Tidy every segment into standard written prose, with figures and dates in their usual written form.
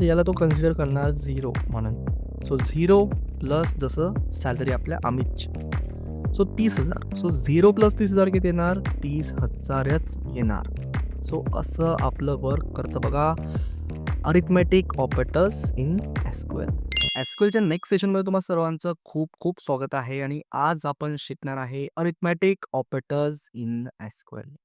तर याला तो कन्सिडर करणार 0 म्हणून. सो 0 प्लस जसं सॅलरी आपल्या अमितची. सो 30,000. सो 0 प्लस 30,000 किती येणार? 30,000च येणार. सो असं आपलं वर्क करतं बघा अरिथमेटिक ऑपरेटर्स इन एसक्यूएल. एसक्यूएलच्या नेक्स्ट सेशनमध्ये तुम्हा सर्वांचं खूप खूप स्वागत आहे आणि आज आपण शिकणार आहे arithmetic operators in SQL.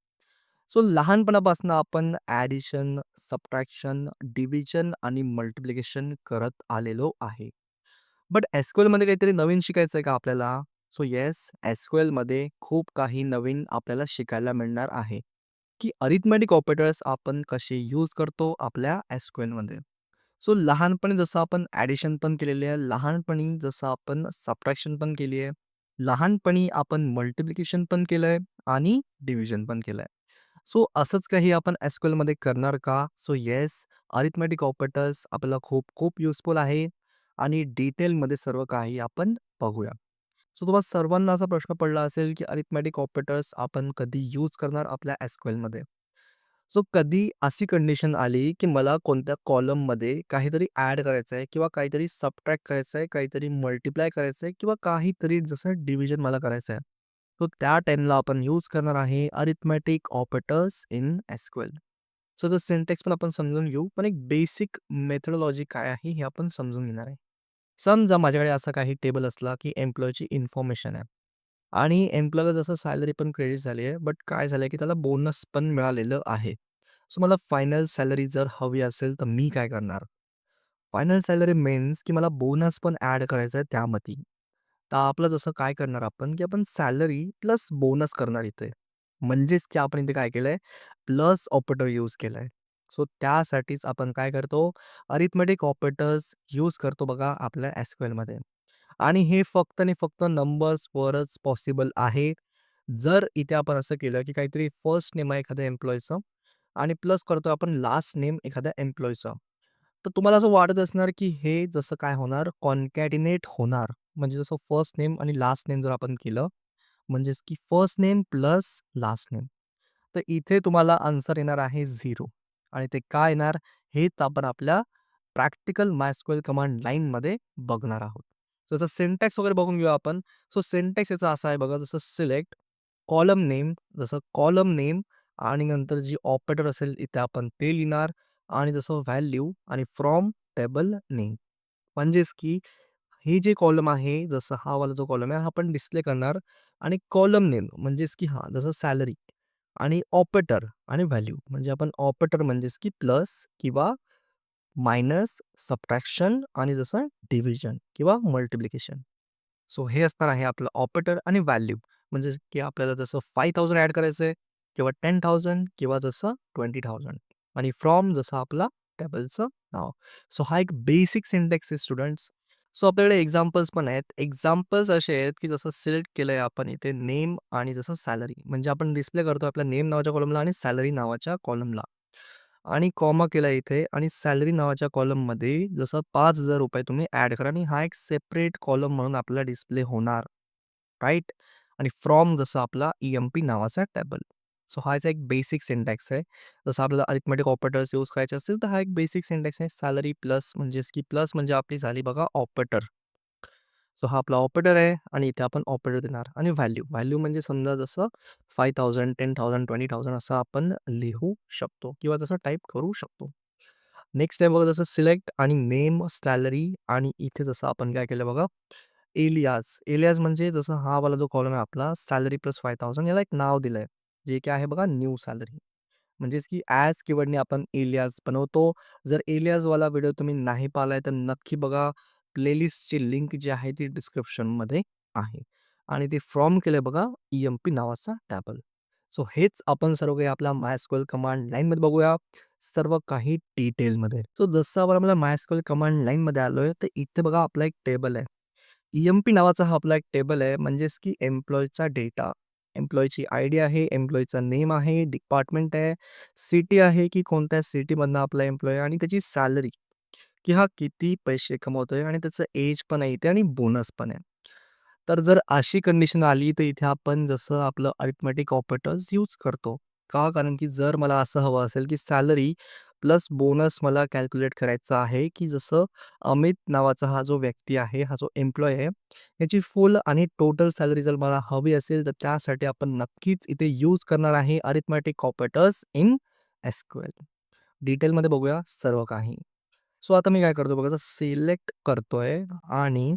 So लहानपणापासून आपण ॲडिशन, सबट्रॅक्शन, डिव्हिजन आणि मल्टिप्लिकेशन करत आलेलो आहे. बट एसक्यूएलमध्ये काहीतरी नवीन शिकायचं आहे का आपल्याला? सो येस, एसक्यूएलमध्ये खूप काही नवीन आपल्याला शिकायला मिळणार आहे, की अरिथमेटिक ऑपरेटर्स आपण कसे यूज करतो आपल्या एसक्यूएलमध्ये. सो लहानपणी जसं आपण ॲडिशन पण केलेली आहे, लहानपणी जसं आपण सबट्रॅक्शन पण केली आहे, लहानपणी आपण मल्टिप्लिकेशन पण केलं आहे आणि डिव्हिजन पण केलं आहे. सो असंच काही आपण एसक्यूएलमध्ये करणार का? सो येस, अरिथमेटिक ऑपरेटर्स आपल्याला खूप खूप युजफुल आहे आणि डिटेलमध्ये सर्व काही आपण बघूया. सो तुम्हाला सर्वांना असा प्रश्न पडला असेल, की अरिथमेटिक ऑपरेटर्स आपण कधी यूज करणार आपल्या एसक्यूएलमध्ये. सो कधी अशी कंडिशन आली, की मला कोणत्या कॉलममध्ये काहीतरी ॲड करायचं आहे किंवा काहीतरी सबट्रॅक्ट करायचं आहे, काहीतरी मल्टिप्लाय करायचं आहे किंवा काहीतरी जसं डिव्हिजन मला करायचं आहे. सो त्या टाईमला आपण यूज करणार आहे arithmetic operators in SQL. So तो सिंटॅक्स पण आपण समजून घेऊ, पण एक बेसिक मेथोडॉलॉजी काय आहे हे आपण समजून घेणार आहे. समजा माझ्याकडे असा काही टेबल असला, की एम्प्लॉयीची इन्फॉर्मेशन आहे आणि एम्प्लॉयीला जसं सॅलरी पण क्रेडिट झाली आहे, बट काय झालंय, की त्याला बोनस पण मिळालेलं आहे. सो मला फायनल सॅलरी जर हवी असेल, तर मी काय करणार? फायनल सॅलरी मीन्स की मला बोनस पण ॲड करायचा आहे त्यामध्ये. तर आपलं जसं काय करणार आपण, की आपण सॅलरी प्लस बोनस करणार इथे. म्हणजेच की आपण इथे काय केलंय, प्लस ऑपरेटर यूज केलाय. सो त्यासाठीच आपण काय करतो, अरिथमेटिक ऑपरेटर्स यूज करतो बघा आपल्या एसक्यूएलमध्ये. आणि हे फक्त आणि फक्त नंबर्सवरच पॉसिबल आहे. जर इथे आपण असं केलं, की काहीतरी फर्स्ट नेम आहे एखाद्या एम्प्लॉयीचं आणि प्लस करतोय आपण लास्ट नेम एखाद्या एम्प्लॉयीचा. तर तुम्हाला असं वाटत असणार, की हे जसं काय होणार कॉन्कॅटिनेट होणार. म्हणजे जसं फर्स्ट नेम आणि लास्ट नेम जर आपण केलं, म्हणजेच की first name plus last name. तर इथे तुम्हाला आन्सर येणार आहे 0 आणि ते काय येणार हेच आपण आपल्या प्रॅक्टिकल MySQL कमांड लाईनमध्ये बघणार आहोत. जसं सिंटॅक्स वगैरे बघून घेऊया आपण. सो सिंटॅक्स याचा असा आहे बघा, जसं सिलेक्ट कॉलम नेम, जसं कॉलम नेम आणि नंतर जी ऑपरेटर असेल इथे आपण ते लिहिणार आणि जसं व्हॅल्यू आणि फ्रॉम टेबल नेम. म्हणजेच की हे जे कॉलम आहे, जसं हा वाला जो कॉलम आहे, हा आपण डिस्प्ले करणार आणि कॉलम नेम म्हणजेच की हां, जसं सॅलरी आणि ऑपरेटर आणि व्हॅल्यू म्हणजे आपण ऑपरेटर म्हणजेच की प्लस किंवा मायनस, सबट्रॅक्शन आणि जसं डिव्हिजन किंवा मल्टिप्लिकेशन. सो हे असणार आहे आपलं ऑपरेटर आणि व्हॅल्यू. म्हणजे की आपल्याला जसं 5,000 ॲड करायचं आहे किंवा 10,000 किंवा जसं 20,000 आणि फ्रॉम जसं आपला टेबलचं नाव. सो हा एक बेसिक सिंटॅक्स आहे स्टुडंट्स. सो आपल्याकडे एक्झाम्पल्स पण आहेत. एक्झाम्पल्स असे आहेत, की जसं सिलेक्ट केलंय आपण इथे नेम आणि जसं सॅलरी म्हणजे आपण डिस्प्ले करतो आपल्या नेम नावाच्या कॉलमला आणि सॅलरी नावाच्या कॉलमला. आणि कॉमा केला इथे आणि सॅलरी नावाच्या कॉलममध्ये जसं ₹5,000 तुम्ही ॲड करा आणि हा एक सेपरेट कॉलम म्हणून आपल्याला डिस्प्ले होणार, राइट? आणि फ्रॉम जसं आपला ई-एम-पी नावाचा टेबल. सो हा याचा एक बेसिक सिंटॅक्स आहे. जसं आपल्याला अरिथमेटिक ऑपरेटर्स यूज करायचे असतील, तर हा एक बेसिक सिंटॅक्स आहे. सॅलरी प्लस म्हणजेच की प्लस म्हणजे आपली झाली बघा ऑपरेटर. सो हा आपला ऑपरेटर आहे आणि इथे आपण ऑपरेटर देणार आणि व्हॅल्यू. व्हॅल्यू म्हणजे समजा जसं 5,000, 10,000, 20,000 असं आपण लिहू शकतो किंवा जसं टाइप करू शकतो. नेक्स्ट आहे बघा जसं सिलेक्ट आणि नेम, सॅलरी आणि इथे जसं आपण काय केलं बघा, एलियास. एलियास म्हणजे जसं हा वाला जो कॉलम आहे आपला सॅलरी प्लस 5,000 याला एक नाव दिलंय. जे की आहे बघा न्यू सॅलरी. म्हणजेच की ॲज कीवर्डने आपण एलियास बनवतो. जर एलियासवाला व्हिडिओ तुम्ही नाही पाहिलाय तर नक्की बघा. प्लेलिस्टची लिंक जी आहे ती डिस्क्रिप्शनमध्ये आहे. आणि ते फ्रॉम केलंय बघा ई-एम-पी नावाचा टेबल. सो हेच आपण सर्व काही आपल्या MySQL कमांड लाईनमध्ये बघूया. सर्व काही डिटेलमध्ये. सो जसं आपण आपल्या MySQL कमांड लाईनमध्ये आलोय, तर इथे बघा आपला एक टेबल आहे. ई-एम-पी नावाचा हा आपला एक टेबल आहे. म्हणजेच की एम्प्लॉयीचा डेटा. एम्प्लॉयीची आयडी आहे, एम्प्लॉयीचा नेम आहे, डिपार्टमेंट आहे, सिटी आहे की कोणत्या सिटीमधनं आपला एम्प्लॉयी आणि त्याची सॅलरी, की हा किती पैसे कमवतोय आणि त्याचं एज पण आहे इथे आणि बोनस पण आहे. तर जर अशी कंडिशन आली, तर इथे आपण जसं आपलं अरिथमेटिक ऑपरेटर्स यूज करतो. का? कारण की जर मला असं हवं असेल, की सॅलरी प्लस बोनस मला कॅल्क्युलेट करायचा आहे, की जसं अमित नावाचा हा जो व्यक्ती आहे, हा जो एम्प्लॉयी आहे, याची फुल आणि टोटल सॅलरी जर मला हवी असेल, तर त्यासाठी आपण नक्कीच इथे यूज करणार आहे अरिथमेटिक ऑपरेटर्स इन एसक्यूएल. डिटेलमध्ये बघूया सर्व काही. सो आता मी काय करतो बघा, सिलेक्ट करतोय आणि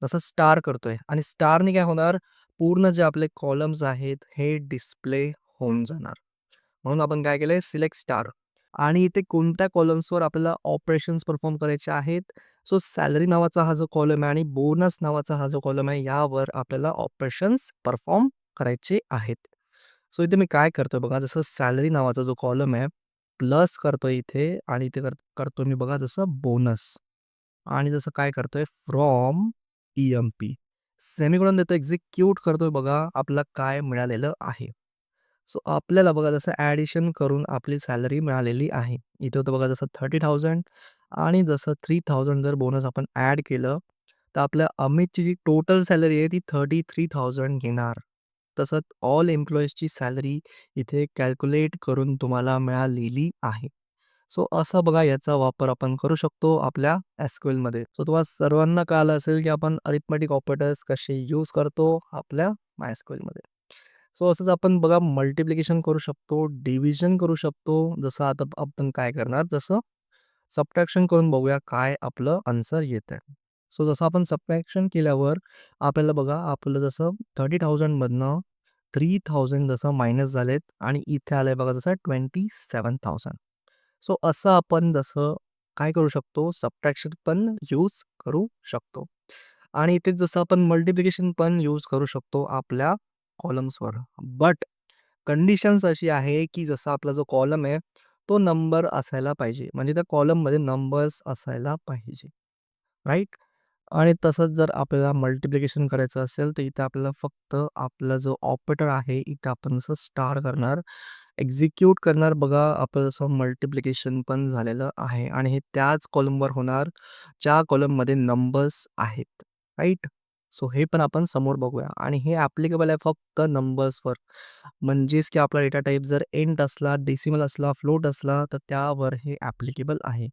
जसं स्टार करतोय आणि स्टारने काय होणार, पूर्ण जे आपले कॉलम्स आहेत हे डिस्प्ले होऊन जाणार. म्हणून आपण काय केलंय, सिलेक्ट स्टार. आणि इथे कोणत्या कॉलम्सवर आपल्याला ऑपरेशन्स परफॉर्म करायचे आहेत. सो सॅलरी नावाचा हा जो कॉलम आहे आणि बोनस नावाचा हा जो कॉलम आहे, यावर आपल्याला ऑपरेशन्स परफॉर्म करायचे आहेत. सो इथे मी काय करतोय बघा, जसं सॅलरी नावाचा जो कॉलम आहे, प्लस करतोय इथे आणि इथे करतोय मी बघा जसं बोनस. आणि जसं काय करतोय, फ्रॉम ई-एम-पी सेमीकोलन देतो, एक्झिक्यूट करतोय बघा, आपल्याला काय मिळालेलं आहे. सो आपल्याला बघा जसं ॲडिशन करून आपली सॅलरी मिळालेली आहे. इथे होतं बघा जसं 30,000 आणि जसं 3,000 जर बोनस आपण ॲड केलं, तर आपल्या अमितची जी टोटल सॅलरी आहे ती 33,000 येणार. तसंच ऑल एम्प्लॉईजची सॅलरी इथे कॅल्क्युलेट करून तुम्हाला मिळालेली आहे. सो असं बघा याचा वापर आपण करू शकतो आपल्या एसक्यूएलमध्ये. सो तुम्हाला सर्वांना कळालं असेल, की आपण अरिथमेटिक ऑपरेटर्स कसे यूज करतो आपल्या MySQLमध्ये. सो असंच आपण बघा मल्टिप्लिकेशन करू शकतो, डिव्हिजन करू शकतो. जसं आता आपण काय करणार, जसं सबट्रॅक्शन करून बघूया काय आपलं आन्सर येतंय. सो जसं आपण सबट्रॅक्शन केल्यावर आपल्याला बघा आपलं जसं 30,000 मधनं 3,000 जसं मायनस झालेत आणि इथे आलंय बघा जसं 27,000. सो असं आपण जसं काय करू शकतो, सबट्रॅक्शन पण यूज करू शकतो. आणि इथे जसं आपण मल्टिप्लिकेशन पण यूज करू शकतो आपल्या कॉलम्सवर. बट कंडिशन्स अशी आहे, की जसा आपला जो कॉलम आहे, तो नंबर असायला पाहिजे. म्हणजे त्या कॉलममध्ये नंबर्स असायला पाहिजे, राइट? आणि तसंच जर आपल्याला मल्टिप्लिकेशन करायचं असेल, तर इथे आपल्याला फक्त आपला जो ऑपरेटर आहे, इथे आपण असं स्टार करणार, एक्झिक्यूट करणार. बघा आपलं जसं मल्टिप्लिकेशन पण झालेलं आहे आणि हे त्याच कॉलमवर होणार, ज्या कॉलममध्ये नंबर्स आहेत, राइट? सो हे पण आपण समोर बघूया आणि हे ॲप्लिकेबल आहे फक्त नंबर्सवर. म्हणजेच की आपला डेटा टाइप जर इंट असला, डेसिमल असला, फ्लोट असला, तर त्यावर हे ॲप्लिकेबल आहे.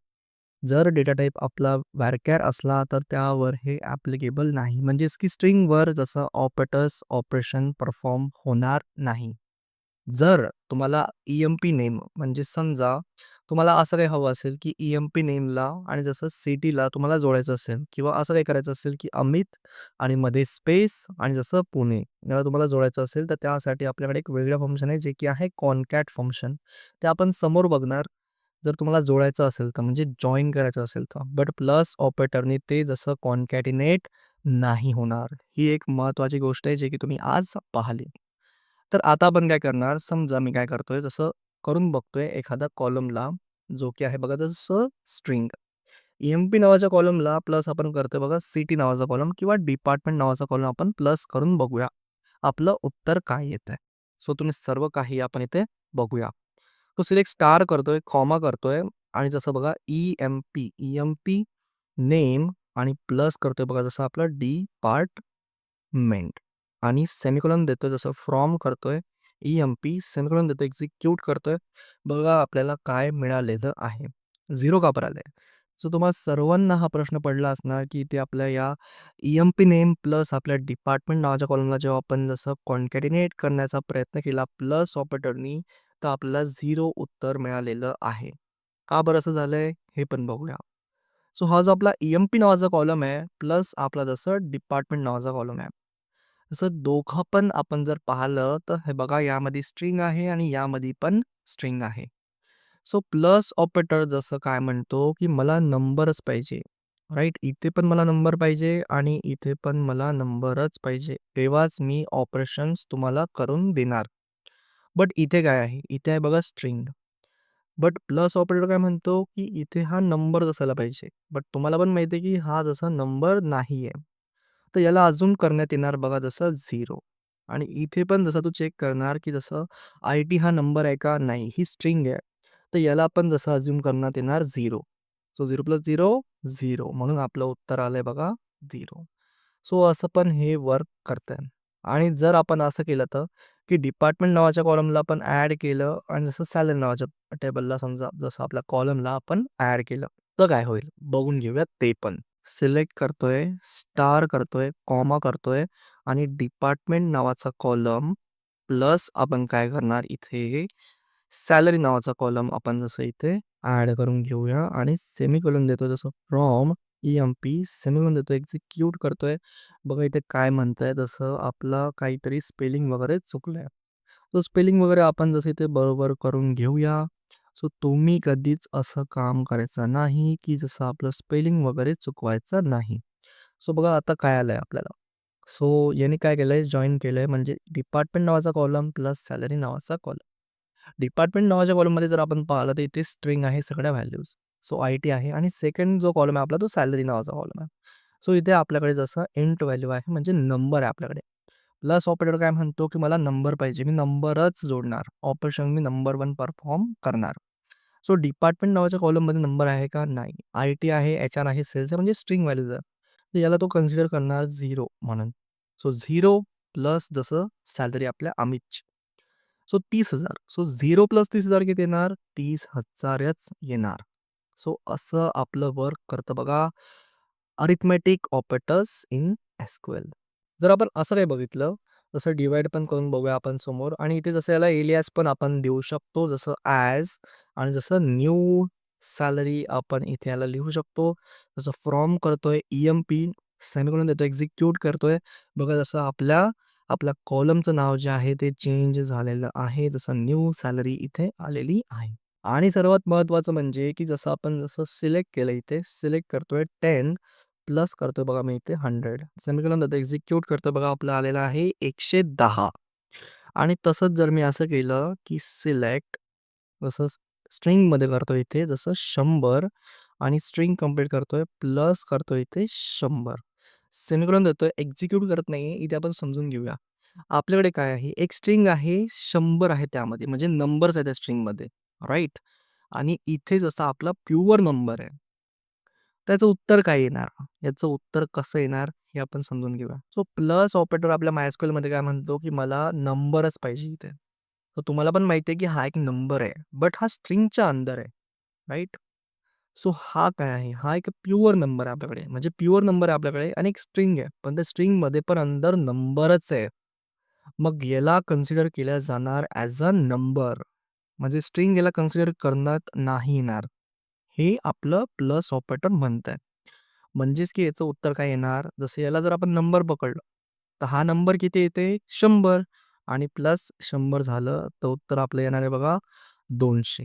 जर डेटा टाइप आपला व्हॅरकॅर असला, तर त्यावर हे ॲप्लिकेबल नाही. म्हणजेच की स्ट्रिंगवर जसं ऑपरेटर्स ऑपरेशन परफॉर्म होणार नाही. जर तुम्हाला ई-एम-पी नेम म्हणजे समजा तुम्हाला असं काही हवं असेल, की ई-एम-पी नेमला आणि जसं सिटीला तुम्हाला जोडायचं असेल किंवा असं काही करायचं असेल, की अमित आणि मध्ये स्पेस आणि जसं पुणे याला तुम्हाला जोडायचं असेल, तर त्यासाठी आपल्याकडे एक वेगळं फंक्शन आहे, जे की आहे कॉनकॅट फंक्शन. ते आपण समोर बघणार. जर तुम्हाला जोडायचं असेल तर म्हणजे जॉइन करायचं असेल तर. बट प्लस ऑपरेटरनी ते जसं कॉन्कॅटिनेट नाही होणार. ही एक महत्त्वाची गोष्ट आहे, जे की तुम्ही आज पाहिली. तर आता आपण काय करणार, समजा मी काय करतोय, जसं करून बघतोय एखादा कॉलमला, जो की आहे बघा जसं स्ट्रिंग. ई-एम-पी नावाच्या कॉलमला प्लस आपण करतोय बघा सिटी नावाचा कॉलम किंवा डिपार्टमेंट नावाचा कॉलम आपण प्लस करून बघूया. आपलं उत्तर काय येतंय. सो तुम्ही सर्व काही आपण इथे बघूया. तो सिलेक्ट स्टार करतोय, कॉमा करतोय आणि जसं बघा ई-एम-पी नेम आणि प्लस करतोय बघा जसं आपलं डिपार्टमेंट आणि सेमिकोलॉन देतोय, जसं फ्रॉम करतोय, ई-एम-पी सेमिकोलॉन देतोय, एक्झिक्यूट करतोय. बघा आपल्याला काय मिळालेलं आहे. 0 का बरं आलंय? सो तुम्हाला सर्वांना हा प्रश्न पडला असणार, की ते आपल्या या ई-एम-पी नेम प्लस आपल्या डिपार्टमेंट नावाच्या कॉलमला जेव्हा आपण जसं कॉन्कॅटिनेट करण्याचा प्रयत्न केला प्लस ऑपरेटरनी, तर आपल्याला 0 उत्तर मिळालेलं आहे. का बरं असं झालंय? हे पण बघूया. सो हा जो आपला ई-एम-पी नावाचा कॉलम आहे, प्लस आपला जसं डिपार्टमेंट नावाचा कॉलम आहे. तसं दोघं पण आपण जर पाहिलं, तर हे बघा यामध्ये स्ट्रिंग आहे आणि यामध्ये पण स्ट्रिंग आहे. सो प्लस ऑपरेटर जसं काय म्हणतो, की मला नंबरच पाहिजे, राइट? इथे पण मला नंबर पाहिजे आणि इथे पण मला नंबरच पाहिजे. तेव्हाच मी ऑपरेशन्स तुम्हाला करून देणार. बट इथे काय आहे? इथे आहे बघा स्ट्रिंग. बट प्लस ऑपरेटर काय म्हणतो, की इथे हा नंबरच असायला पाहिजे. बट तुम्हाला पण माहिती आहे, की हा जसा नंबर नाहीये. तर याला अजून करण्यात येणार बघा जसं 0 आणि इथे पण जसं तू चेक करणार, की जसं आय-टी हा नंबर आहे का? नाही, ही स्ट्रिंग आहे. तर याला पण जसं अझ्युम करण्यात येणार 0. सो 0 + 0 0 म्हणून आपलं उत्तर आलंय बघा 0. सो असं पण हे वर्क करतंय आणि जर आपण असं केलं तर की डिपार्टमेंट नावाच्या कॉलमला आपण ॲड केलं आणि जसं सॅलरी नावाच्या टेबलला समजा जसं आपल्या कॉलमला आपण ॲड केलं, तर काय होईल बघून घेऊया ते पण. सिलेक्ट करतोय, स्टार करतोय, कॉमा करतोय आणि डिपार्टमेंट नावाचा कॉलम प्लस आपण काय करणार इथे सॅलरी नावाचा कॉलम आपण जसं इथे ॲड करून घेऊया आणि सेमीकोलन देतो जसं फ्रॉम EMP सेमीकोलन देतो, एक्झिक्यूट करतोय. बघा इथे काय म्हणताय तसं आपला काहीतरी स्पेलिंग वगैरे चुकलंय. तो स्पेलिंग वगैरे आपण जसं इथे बरोबर करून घेऊया. सो तुम्ही कधीच असं काम करायचं नाही, की जसं आपलं स्पेलिंग वगैरे चुकवायचं नाही. सो बघा आता काय आलंय आपल्याला. सो याने काय केलंय जॉइन केलंय म्हणजे डिपार्टमेंट नावाचा कॉलम प्लस सॅलरी नावाचा कॉलम. डिपार्टमेंट नावाच्या कॉलममध्ये जर आपण पाहिलं तर इथे स्ट्रिंग आहे सगळ्या व्हॅल्यूज. सो IT आहे आणि सेकंड जो कॉलम आहे आपला तो सॅलरी नावाचा कॉलम आहे. सो इथे आपल्याकडे जसं इंट व्हॅल्यू आहे म्हणजे नंबर आहे आपल्याकडे. प्लस ऑपरेटर काय म्हणतो, की मला नंबर पाहिजे. मी नंबरच जोडणार. ऑपरेशन मी नंबर 1 परफॉर्म करणार. सो डिपार्टमेंट नावाच्या कॉलममध्ये नंबर आहे का? नाही. IT आहे, HR आहे, सेल्स आहे म्हणजे स्ट्रिंग व्हॅल्यूज आहे. तर याला तो कन्सिडर करणार 0 म्हणून. सो 0 प्लस जसं सॅलरी आपल्या अमितची. सो 30,000. सो 0 प्लस 30,000 किती येणार? 30,000च येणार. सो असं आपलं वर्क करतं बघा अरिथमेटिक ऑपरेटर्स इन SQL. जर आपण असं काही बघितलं, जसं डिव्हाईड पण करून बघूया आपण समोर आणि इथे जसं याला एलियास पण आपण देऊ शकतो, जसं ॲज आणि जसं न्यू सॅलरी आपण इथे याला लिहू शकतो. जसं फ्रॉम करतोय, EMP सेमीकोलन देतो, एक्झिक्यूट करतोय. बघा जसं आपल्या कॉलमचं नाव जे आहे ते चेंज झालेलं आहे. जसं न्यू सॅलरी इथे आलेली आहे. आणि सर्वात महत्त्वाचं म्हणजे, की जसं आपण जसं सिलेक्ट केलं इथे सिलेक्ट करतोय 10 प्लस करतोय बघा मी इथे 100 सेमीकोलन देतो, एक्झिक्यूट करतोय बघा आपलं आलेलं आहे 110 आणि तसंच जर मी असं केलं, की सिलेक्ट जसं स्ट्रिंगमध्ये करतोय इथे जसं 100 आणि स्ट्रिंग कंप्लीट करतोय प्लस करतोय इथे 100 सेमीकोलन देतोय, एक्झिक्यूट करत नाहीये. इथे आपण समजून घेऊया. आपल्याकडे काय आहे, एक स्ट्रिंग आहे, 100 आहे त्यामध्ये म्हणजे नंबर्स आहेत त्या स्ट्रिंगमध्ये, राइट? आणि इथे जसा आपला प्युअर नंबर आहे. त्याचं उत्तर काय येणार? याचं उत्तर कसं येणार हे आपण समजून घेऊया. सो प्लस ऑपरेटर आपल्या MySQLमध्ये काय म्हणतो, की मला नंबरच पाहिजे इथे. तर तुम्हाला पण माहिती आहे, की हा एक नंबर आहे, बट हा स्ट्रिंगच्या अंदर आहे, राइट? सो हा काय आहे? हा एक प्युअर नंबर आहे आपल्याकडे. म्हणजे प्युअर नंबर आहे आपल्याकडे आणि एक स्ट्रिंग आहे. पण त्या स्ट्रिंगमध्ये पण अंदर नंबरच आहे. मग याला कन्सिडर केल्या जाणार ॲज अ नंबर. म्हणजे स्ट्रिंग याला कन्सिडर करण्यात नाही येणार. हे आपलं प्लस ऑपरेटर म्हणतंय. म्हणजेच की याचं उत्तर काय येणार? जसं याला जर आपण नंबर पकडलं, तर हा नंबर किती येते? 100 आणि प्लस 100 झालं, तर उत्तर आपलं येणार आहे बघा 200.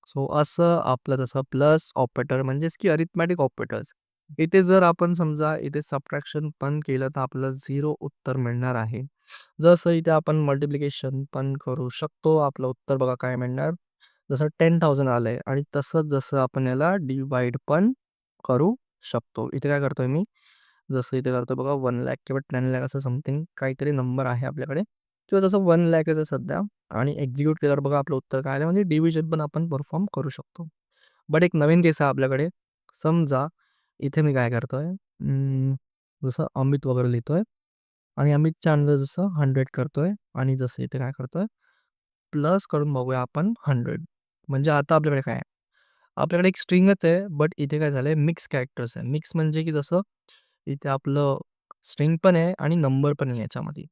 सो असं आपलं जसं प्लस ऑपरेटर म्हणजेच की अरिथमॅटिक ऑपरेटर्स. इथे जर आपण समजा इथे सबट्रॅक्शन पण केलं, तर आपलं 0 उत्तर मिळणार आहे. जसं इथे आपण मल्टिप्लिकेशन पण करू शकतो. आपलं उत्तर बघा काय मिळणार? जसं 10,000 आलंय आणि तसंच जसं आपण याला डिव्हाईड पण करू शकतो. इथे काय करतोय मी? जसं इथे करतोय बघा 1,00,000 किंवा 10,00,000 असं समथिंग काहीतरी नंबर आहे आपल्याकडे किंवा जसं 1,00,000च आहे सध्या आणि एक्झिक्यूट केल्यावर बघा आपलं उत्तर काय आलं म्हणजे डिव्हिजन पण आपण परफॉर्म करू शकतो. बट एक नवीन केस आहे आपल्याकडे. समजा इथे मी काय करतोय जसं अमित वगैरे लिहितोय आणि अमितच्या अंदर जसं 100 करतोय आणि जसं इथे काय करतोय प्लस करून बघूया आपण 100 म्हणजे आता आपल्याकडे काय आहे? आपल्याकडे एक स्ट्रिंगच आहे, बट इथे काय झालंय मिक्स कॅरेक्टर्स आहे. मिक्स म्हणजे की जसं इथे आपलं स्ट्रिंग पण आहे आणि नंबर पण आहे याच्यामध्ये.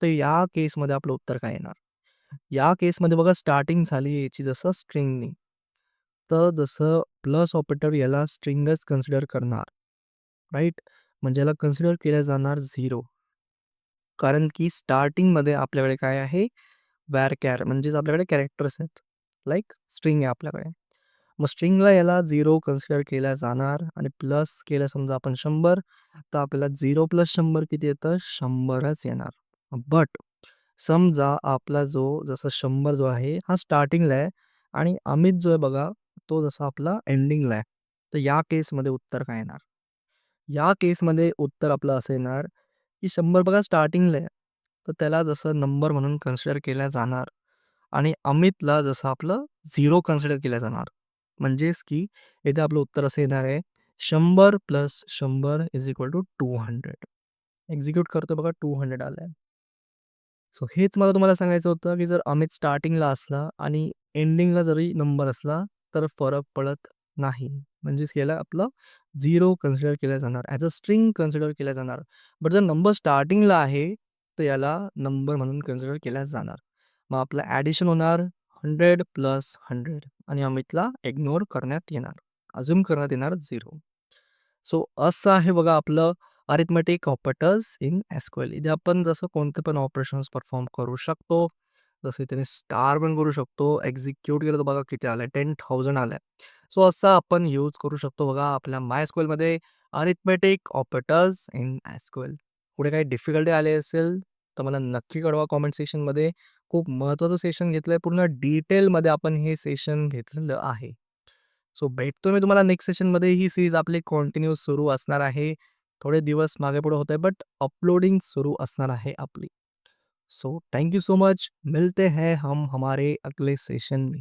तर या केसमध्ये आपलं उत्तर काय येणार? या केसमध्ये बघा स्टार्टिंग झाली याची जसं स्ट्रिंगनी. तर जसं प्लस ऑपरेटर याला स्ट्रिंगच कन्सिडर करणार, राइट? म्हणजे याला कन्सिडर केलं जाणार 0 कारण की स्टार्टिंगमध्ये आपल्याकडे काय आहे? var म्हणजेच आपल्याकडे कॅरेक्टर्स आहेत. लाइक स्ट्रिंग आहे आपल्याकडे. मग स्ट्रिंगला याला 0 कन्सिडर केला जाणार आणि प्लस केलं समजा आपण 100 तर आपल्याला 0 प्लस 100 किती येतं? 100च येणार. बट समजा आपला जो जसा 100 जो आहे हा स्टार्टिंगला आहे आणि अमित जो आहे बघा तो जसा आपला एंडिंगला आहे. तर या केसमध्ये उत्तर काय येणार? या केसमध्ये उत्तर आपलं असं येणार, की 100 बघा स्टार्टिंगला आहे. तर त्याला जसं नंबर म्हणून कन्सिडर केला जाणार आणि अमितला जसं आपलं 0 कन्सिडर केलं जाणार. म्हणजेच की इथे आपलं उत्तर असं येणार आहे 100 plus 100 is equal to 200. Execute करतो बघा 200 आलंय. सो हेच मला तुम्हाला सांगायचं होतं, की जर अमित स्टार्टिंगला असला आणि एंडिंगला जरी नंबर असला, तर फरक पडत नाही. म्हणजेच याला आपलं 0 कन्सिडर केलं जाणार. ॲज अ स्ट्रिंग कन्सिडर केलं जाणार. बट जर नंबर स्टार्टिंगला आहे, तर याला नंबर म्हणून कन्सिडर केला जाणार. मग आपलं ॲडिशन होणार 100 प्लस 100 आणि अमितला इग्नोर करण्यात येणार. अझ्युम करण्यात येणार 0. सो असं आहे बघा आपलं अरिथमेटिक ऑपरेटर्स इन एसक्यूएल. इथे आपण जसं कोणते पण ऑपरेशन्स परफॉर्म करू शकतो. जसं इथे मी स्टार पण करू शकतो. एक्झिक्यूट केलं तर बघा किती आलंय 10,000 आलंय. सो असा आपण यूज करू शकतो बघा आपल्या MySQLमध्ये अरिथमेटिक ऑपरेटर्स इन एसक्यूएल. पुढे काही डिफिकल्टी आली असेल तर मला नक्की कळवा कमेंट सेक्शनमध्ये. खूप महत्त्वाचं सेशन घेतलंय. पूर्ण डिटेलमध्ये आपण हे सेशन घेतलेलं आहे. सो भेटतो मी तुम्हाला नेक्स्ट सेशनमध्ये. ही सीरीज आपली कंटिन्यू सुरू असणार आहे. थोडे दिवस मागे-पुढे होतंय बट अपलोडिंग सुरू असणार आहे आपली. So thank you so much. मिलते हैं हम हमारे अगले सेशन में।